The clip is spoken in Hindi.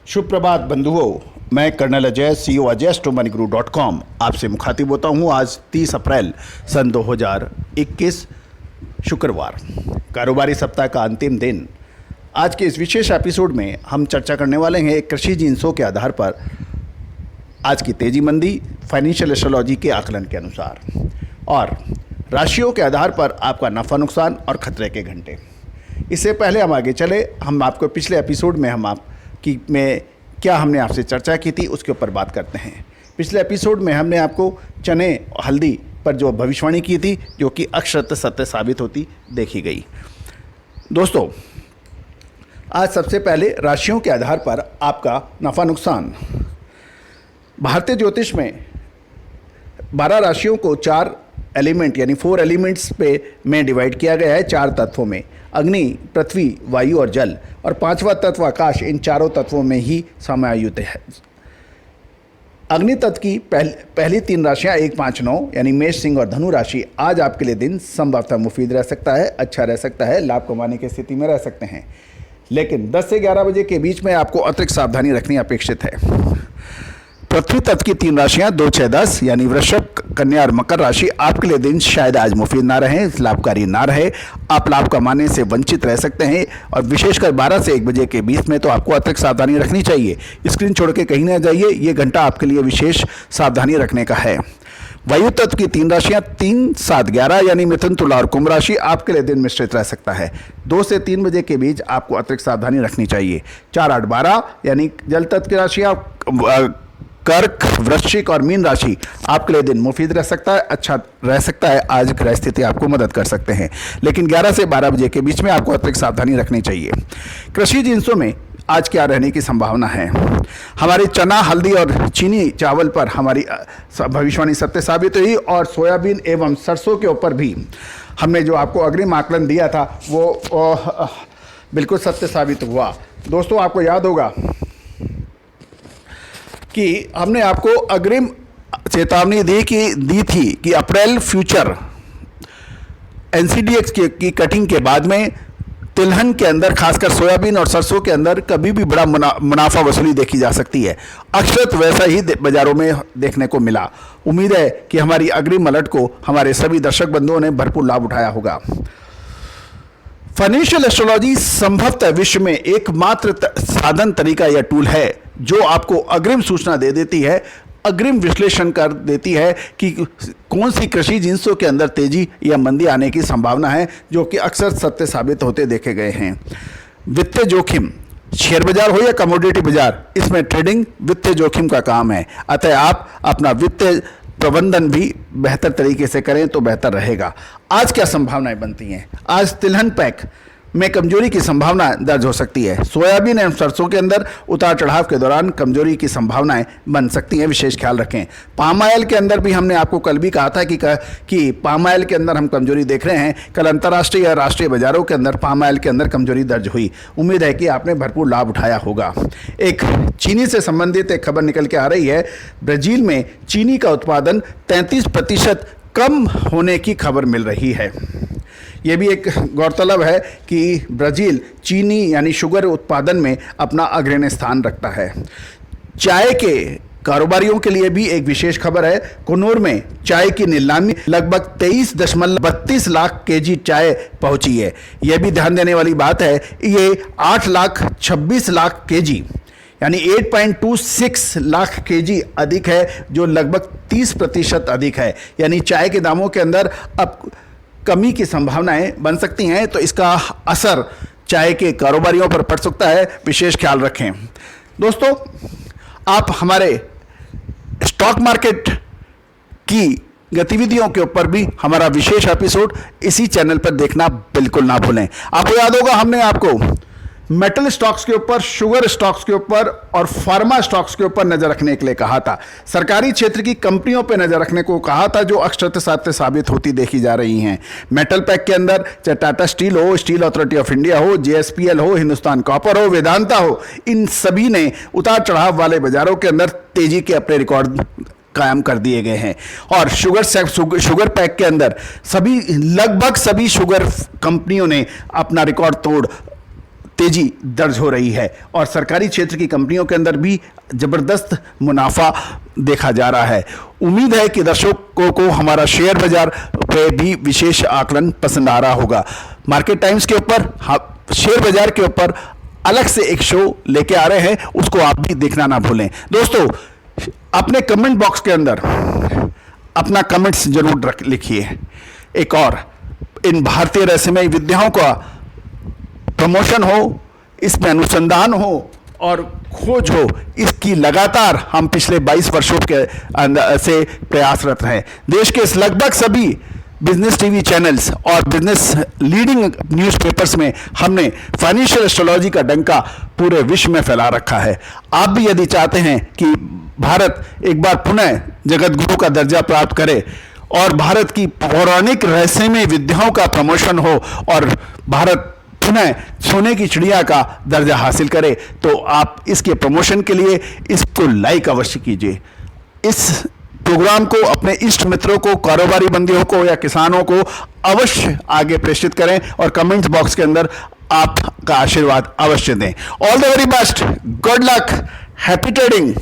शुभ प्रभात बंधुओं, मैं colonel Ajay, CEO Ajay astromoniguru.com आपसे मुखातिब होता हूं। आज 30 अप्रैल सन 2021 शुक्रवार, कारोबारी सप्ताह का अंतिम दिन। आज के इस विशेष एपिसोड में हम चर्चा करने वाले हैं कृषि जिंसों के आधार पर आज की तेजी मंदी फाइनेंशियल एस्ट्रोलॉजी के आकलन के अनुसार, और राशियों के आधार पर आपका नफा नुकसान और खतरे के घंटे। इससे पहले हम आगे चले, हम आपको पिछले एपिसोड में क्या हमने आपसे चर्चा की थी उसके ऊपर बात करते हैं। पिछले एपिसोड में हमने आपको चने हल्दी पर जो भविष्यवाणी की थी, जो कि अक्षरत सत्य साबित होती देखी गई। दोस्तों, आज सबसे पहले राशियों के आधार पर आपका नफा नुकसान। भारतीय ज्योतिष में 12 राशियों को 4 एलिमेंट यानी 4 एलिमेंट्स में डिवाइड किया गया है, 4 तत्वों में, अग्नि, पृथ्वी, वायु और जल, और 5वां तत्व आकाश। इन चारों तत्वों में ही समायुक्त है। अग्नि तत्व की पहली 3 राशियां 1, 5, 9 यानी मेष, सिंह और धनु राशि। आज आपके लिए दिन संभवतः मुफीद रह सकता है, अच्छा रह सकता है, लाभ कमाने की स्थिति में रह सकते हैं, लेकिन 10 से 11 बजे के बीच में आपको अतिरिक्त सावधानी रखनी अपेक्षित है। पृथ्वी तत्व की 3 राशियां 2, 6, 10 यानी वृषभ, कन्या और मकर राशि। आपके लिए दिन शायद आज मुफीद ना रहे, लाभकारी ना रहे, आप लाभ कमाने से वंचित रह सकते हैं, और विशेषकर 12 से 1 बजे के बीच में तो आपको अतिरिक्त सावधानी रखनी चाहिए। स्क्रीन छोड़ के कहीं ना जाइए, ये घंटा आपके लिए विशेष सावधानी रखने का है। वायु तत्व की 3 राशियां 3, 7, 11 यानी मिथुन, तुला और कुंभ राशि। आपके लिए दिन मिश्रित रह सकता है। 2 से 3 बजे के बीच आपको अतिरिक्त सावधानी रखनी चाहिए। 4, 8, 12 यानी जल तत्व की राशियां कर्क, वृश्चिक और मीन राशि। आपके लिए दिन मुफीद रह सकता है, अच्छा रह सकता है। आज ग्रह स्थिति आपको मदद कर सकते हैं, लेकिन 11 से 12 बजे के बीच में आपको अतिरिक्त सावधानी रखनी चाहिए। कृषि जिंसों में आज क्या रहने की संभावना है? हमारी चना, हल्दी और चीनी चावल पर हमारी भविष्यवाणी सत्य साबित हुई, और सोयाबीन एवं सरसों के ऊपर भी हमने जो आपको अग्रिम आकलन दिया था वो बिल्कुल सत्य साबित हुआ। दोस्तों, आपको याद होगा कि हमने आपको अग्रिम चेतावनी दी थी कि अप्रैल फ्यूचर NCDX की कटिंग के बाद में तिलहन के अंदर, खासकर सोयाबीन और सरसों के अंदर कभी भी बड़ा मुनाफा वसूली देखी जा सकती है। अक्षरत वैसा ही बाजारों में देखने को मिला। उम्मीद है कि हमारी अग्रिम अलर्ट को हमारे सभी दर्शक बंधुओं ने भरपूर लाभ उठाया होगा। फाइनेंशियल एस्ट्रोलॉजी संभवतः विश्व में एकमात्र साधन, तरीका या टूल है जो आपको अग्रिम सूचना दे देती है, अग्रिम विश्लेषण कर देती है कि कौन सी कृषि जिंसों के अंदर तेजी या मंदी आने की संभावना है, जो कि अक्सर सत्य साबित होते देखे गए हैं। वित्तीय जोखिम, शेयर बाजार हो या कमोडिटी बाजार, इसमें ट्रेडिंग वित्तीय जोखिम का काम है। अतः आप अपना वित्तीय प्रबंधन भी बेहतर तरीके से करें तो बेहतर रहेगा। आज क्या संभावनाएं बनती हैं? आज तिलहन पैक में कमजोरी की संभावना दर्ज हो सकती है। सोयाबीन एवं सरसों के अंदर उतार चढ़ाव के दौरान कमजोरी की संभावनाएं बन सकती हैं, विशेष ख्याल रखें। पाम ऑयल के अंदर भी हमने आपको कल भी कहा था कि पाम ऑयल के अंदर हम कमजोरी देख रहे हैं। कल अंतर्राष्ट्रीय या राष्ट्रीय बाजारों के अंदर पाम ऑयल के अंदर कमजोरी दर्ज हुई। उम्मीद है कि आपने भरपूर लाभ उठाया होगा। एक चीनी से संबंधित एक खबर निकल के आ रही है। ब्राजील में चीनी का उत्पादन 33% कम होने की खबर मिल रही है। ये भी एक गौरतलब है कि ब्राज़ील चीनी यानी शुगर उत्पादन में अपना अग्रणी स्थान रखता है। चाय के कारोबारियों के लिए भी एक विशेष खबर है। कुन्नूर में चाय की नीलामी लगभग 23.32 लाख केजी चाय पहुंची है। यह भी ध्यान देने वाली बात है, ये 8,26 लाख केजी यानी 8.26 लाख केजी अधिक है, जो लगभग 30% अधिक है। यानी चाय के दामों के अंदर अब कमी की संभावनाएं बन सकती हैं, तो इसका असर चाय के कारोबारियों पर पड़ सकता है, विशेष ख्याल रखें। दोस्तों, आप हमारे स्टॉक मार्केट की गतिविधियों के ऊपर भी हमारा विशेष एपिसोड इसी चैनल पर देखना बिल्कुल ना भूलें। आपको याद होगा, हमने आपको मेटल स्टॉक्स के ऊपर, शुगर स्टॉक्स के ऊपर और फार्मा स्टॉक्स के ऊपर नजर रखने के लिए कहा था। सरकारी क्षेत्र की कंपनियों पर नजर रखने को कहा था, जो अक्षरत सत्य साबित होती देखी जा रही हैं। मेटल पैक के अंदर चाहे टाटा स्टील हो, स्टील अथॉरिटी ऑफ इंडिया हो, JSPL हो, हिंदुस्तान कॉपर हो, वेदांता हो, इन सभी ने उतार चढ़ाव वाले बाजारों के अंदर तेजी के अपने रिकॉर्ड कायम कर दिए गए हैं। और शुगर पैक के अंदर लगभग सभी शुगर कंपनियों ने अपना रिकॉर्ड तोड़ तेजी दर्ज हो रही है और सरकारी क्षेत्र की कंपनियों के अंदर भी जबरदस्त मुनाफा देखा जा रहा है। उम्मीद है कि दर्शकों को हमारा शेयर बाजार पे भी विशेष आकलन पसंद आ रहा होगा। मार्केट टाइम्स के ऊपर शेयर बाजार के ऊपर अलग से एक शो लेके आ रहे हैं, उसको आप भी देखना ना भूलें। दोस्तों, अपने कमेंट बॉक्स के अंदर अपना कमेंट्स जरूर लिखिए। एक और, इन भारतीय रहस्यमय विद्याओं का प्रमोशन हो, इसमें अनुसंधान हो और खोज हो, इसकी लगातार हम पिछले 22 वर्षों के अंदर से प्रयासरत हैं। देश के लगभग सभी बिजनेस टीवी चैनल्स और बिजनेस लीडिंग न्यूज़पेपर्स में हमने फाइनेंशियल एस्ट्रोलॉजी का डंका पूरे विश्व में फैला रखा है। आप भी यदि चाहते हैं कि भारत एक बार पुनः जगत गुरु का दर्जा प्राप्त करे और भारत की पौराणिक रहस्यमय विद्याओं का प्रमोशन हो और भारत पुनः सोने की चिड़िया का दर्जा हासिल करे, तो आप इसके प्रमोशन के लिए इसको लाइक अवश्य कीजिए। इस प्रोग्राम को अपने इष्ट मित्रों को, कारोबारी बंदियों को या किसानों को अवश्य आगे प्रेषित करें और कमेंट बॉक्स के अंदर आपका आशीर्वाद अवश्य दें। All the very best, good luck, happy trading.